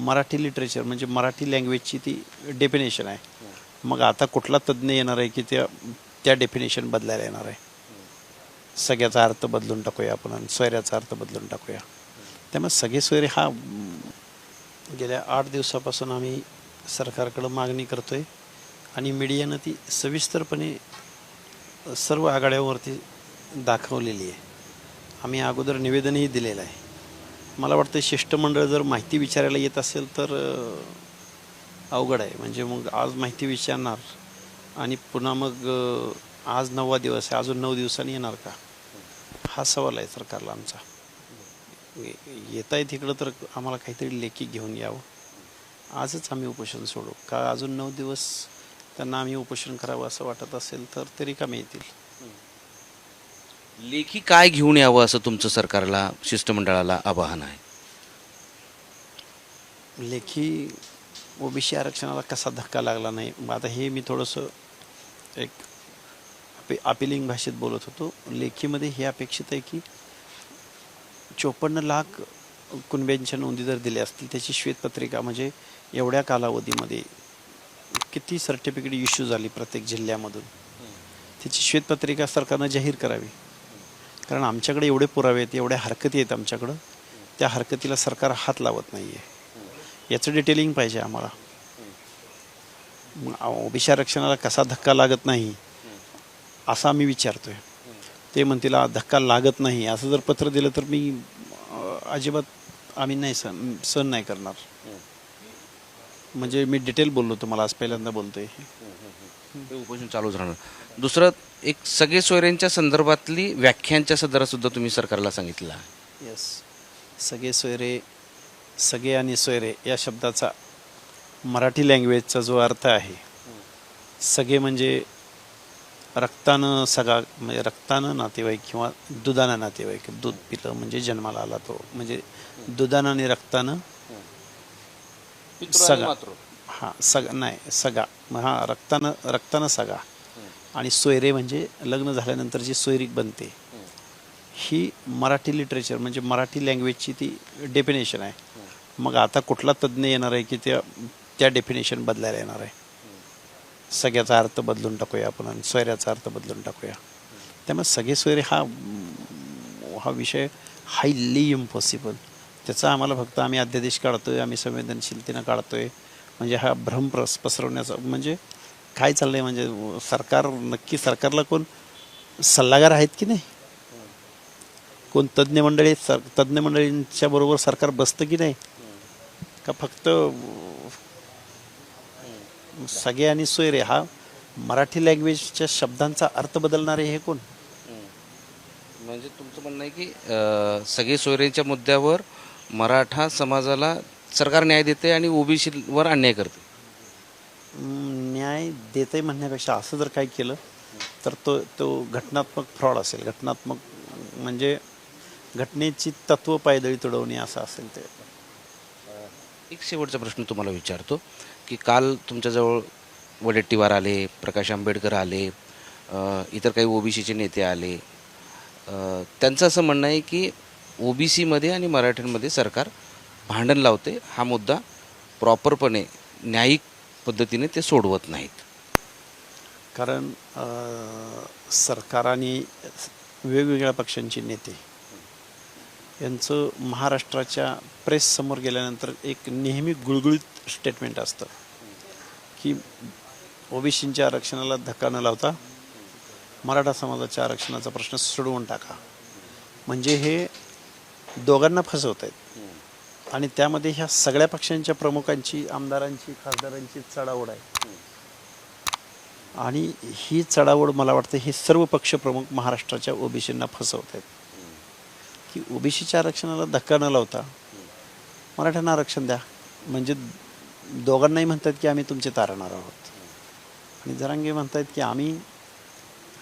Marathi literature म्हणजे मराठी लँग्वेजची ती definition आहे. मग आता कुठला तज्ज्ञ येणार आहे की त्या डेफिनेशन बदलायला येणार आहे. सगळ्याचा अर्थ बदलून टाकूया आपण आणि सोयऱ्याचा अर्थ बदलून टाकूया. त्यामुळे सगळे सोयरे हा गेल्या 8 दिवसापासून आम्ही सरकारकडं मागणी करतो आहे आणि मीडियानं ती सविस्तरपणे सर्व आघाड्यावरती दाखवलेली आहे. आम्ही अगोदर निवेदनही दिलेलं आहे. मला वाटतं शिष्टमंडळ जर माहिती विचारायला येत असेल तर अवघड आहे. म्हणजे मग आज माहिती विचारणार आणि पुन्हा मग आज 9वा दिवस आहे, अजून 9 दिवसांनी येणार का, हा सवाल आहे सरकारला आमचा. येत आहे तिकडं तर आम्हाला काहीतरी लेखी घेऊन यावं. आजच आम्ही उपोषण सोडू का अजून 9 दिवस त्यांना आम्ही उपोषण करावं असं वाटत असेल तर ते रिकामे येतील. लेखी काय घेऊन यावं असं तुमचं सरकारला शिष्टमंडळाला आवाहन आहे? लेखी ओबीसी आरक्षणाला कसा धक्का लागला नाही. मग आता हे मी थोडंसं एक अपिलिंग भाषेत बोलत होतो. लेखीमध्ये हे अपेक्षित आहे की 54 लाख कुणब्यांच्या नोंदी जर दिल्या असतील त्याची श्वेतपत्रिका म्हणजे एवढ्या कालावधीमध्ये किती सर्टिफिकेट इश्यू झाली प्रत्येक जिल्ह्यामधून त्याची श्वेतपत्रिका सरकारनं जाहीर करावी. कारण आमच्याकडे एवढे पुरावे आहेत, एवढ्या हरकती आहेत आमच्याकडं, त्या हरकतीला सरकार हात लावत नाही आहे. याचं डिटेलिंग पाहिजे आम्हाला. ओबीसी आरक्षणाला कसा धक्का लागत नाही असं आम्ही विचारतोय. ते म्हणतील धक्का लागत नाही असं जर पत्र दिलं तर मी अजिबात आम्ही नाही सहन नाही करणार. म्हणजे मी डिटेल बोललो तुम्हाला, आज पहिल्यांदा बोलतोय. उपोषण चालूच राहणार. दुसरं एक सगळे सोयऱ्यांच्या संदर्भातली व्याख्यांच्या सदरासुद्धा तुम्ही सरकारला सांगितलं आहे. येस, सगळे सोयरे, सगळे आणि सोयरे या शब्दाचा मराठी लँग्वेजचा जो अर्थ आहे, सगळे म्हणजे रक्तानं सगळा, म्हणजे रक्तानं नातेवाईक किंवा दुधानं नातेवाईक. दूध पिलं म्हणजे जन्माला आला तो, म्हणजे दुधानं आणि रक्तानं सगळा. हां, सगळा नाही सगळा. हां, रक्तानं सगळा. आणि सोयरे म्हणजे लग्न झाल्यानंतर जी सोयरीक बनते, ही मराठी लिटरेचर म्हणजे मराठी लँग्वेजची ती डेफिनेशन आहे. मग आता कुठला तज्ज्ञ येणार आहे की त्या डेफिनेशन बदलायला येणार आहे. सगळ्याचा अर्थ बदलून टाकूया आपण आणि सोयऱ्याचा अर्थ बदलून टाकूया. त्यामुळे सगळे सोयरे हा विषय हायली इम्पॉसिबल. त्याचा आम्हाला फक्त आम्ही अध्यादेश काढतोय, आम्ही संवेदनशीलतेनं काढतोय. म्हणजे हा भ्रम पसरवण्याचा म्हणजे काय चाललंय, म्हणजे सरकार नक्की, सरकारला कोण सल्लागार आहेत की नाही, कोण तज्ज्ञ मंडळींच्या बरोबर सरकार बसतं की नाही, का फक्त सगळे आणि सोयरे हा मराठी लँग्वेजच्या शब्दांचा अर्थ बदलणारे हे कोण? म्हणजे तुमचं म्हणणं आहे की सगळे सोयऱ्यांच्या मुद्द्यावर मराठा समाजाला सरकार न्याय देते आणि ओबीसीवर अन्याय करते. न्याय देते म्हणण्यापेक्षा असं जर काही केलं तर तो घटनात्मक फ्रॉड असेल. घटनात्मक म्हणजे घटनेची तत्व पायदळी तुडवणे असं असेल ते. एक शेवटचा प्रश्न तुम्हाला विचारतो की काल तुमच्याजवळ वडेट्टीवार आले, प्रकाश आंबेडकर आले, इतर काही ओबीसीचे नेते आले. त्यांचं असं म्हणणं आहे की ओबीसीमध्ये आणि मराठ्यांमध्ये सरकार भांडण लावते, हा मुद्दा प्रॉपरपणे न्यायिक पद्धतीने ते सोडवत नाहीत. कारण सरकार आणि वेगवेगळ्या पक्षांची नेते यांचं महाराष्ट्राच्या प्रेससमोर गेल्यानंतर एक नेहमी गुळगुळीत स्टेटमेंट असतं की ओबीसींच्या आरक्षणाला धक्का न लावता मराठा समाजाच्या आरक्षणाचा प्रश्न सोडवून टाका. म्हणजे हे दोघांना फसवत आहेत आणि त्यामध्ये ह्या सगळ्या पक्षांच्या प्रमुखांची, आमदारांची, खासदारांची चढाओढ आहे. आणि ही चढाओढ मला वाटतं हे सर्व पक्ष प्रमुख महाराष्ट्राच्या ओबीसींना फसवत आहेत की ओबीसीच्या आरक्षणाला धक्का न लावता मराठ्यांना आरक्षण द्या. म्हणजे दोघांनाही म्हणतात की आम्ही तुमचे तारणार आहोत आणि जरांगे म्हणतात की आम्ही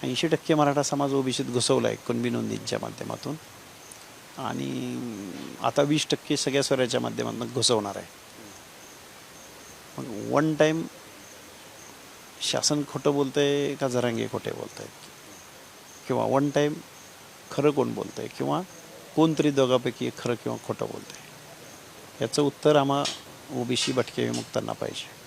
80% मराठा समाज ओबीसीत घुसवला आहे कुणबी नोंदींच्या माध्यमातून आणि आता 20% सगळ्या सोयऱ्याच्या माध्यमातून घुसवणार आहे. मग वन टाईम शासन खोटं बोलतं आहे का जरांगे खोटे बोलत आहेत, किंवा वन टाईम खरं कोण बोलतं आहे, किंवा कोणतरी दोघांपैकी खरं किंवा खोटं बोलतं आहे, याचं उत्तर ओबीसी भटके विमुक्तांना पाहिजे.